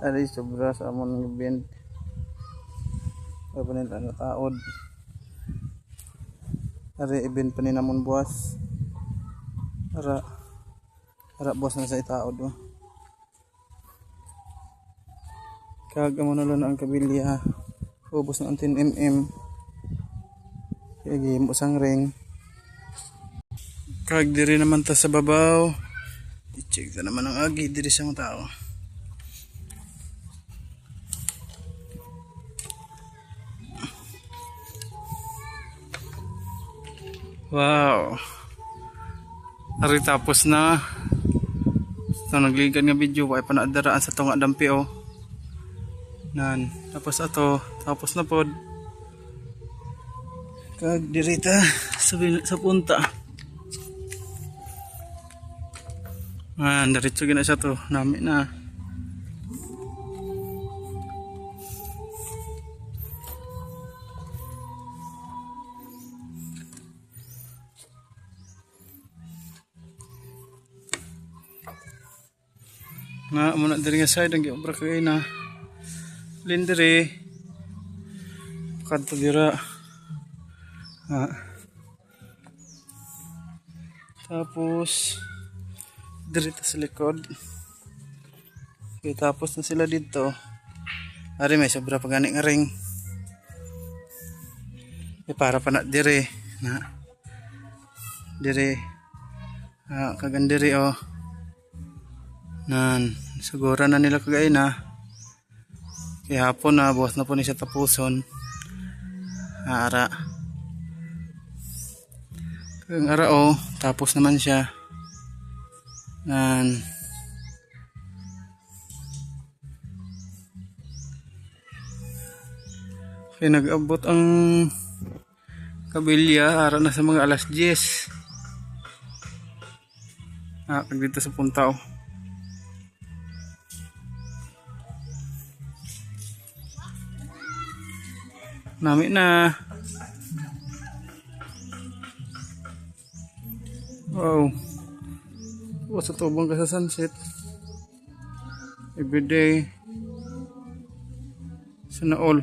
Ari sobra sa amon event. Papanin ano taod. Ari event pa ni namon buwas. Ara buwas na sa itaod oh. Kag amo na lang ang kabilya. Ubos na ang 10 mm. Kaya gihimo sang ring. Kag diri naman ta sa babaw. I-check ta naman ang agi diri sa mga tao. Wow. Ari tapos na. So nagligan nga video ay panadaraan sa tunga dampi oh. Nan, tapos ato, tapos na pod. Kag dirita sa punta. Diretso gina siya to, nami na. Na muna diri nga side ang giobra kay na. Lindere. Kadto dira. Tapos dirita sa likod. Okay, tapos na sila dito. Ari may sobra pa gani nga ring. Para pa na dire na. Dire. Kagandiri oh. Nan, siguro na nila kagay na. Kaya hapon na, buwas na po ni siya tapuson. Ara. Kung ara o, tapos naman siya. Nan. Kaya nag-abot ang kabilya, ara na sa mga alas 10. Kag dito sa punta o. Nami na. Wow. Sa tubong ka sa sunset. Everyday. Sana all.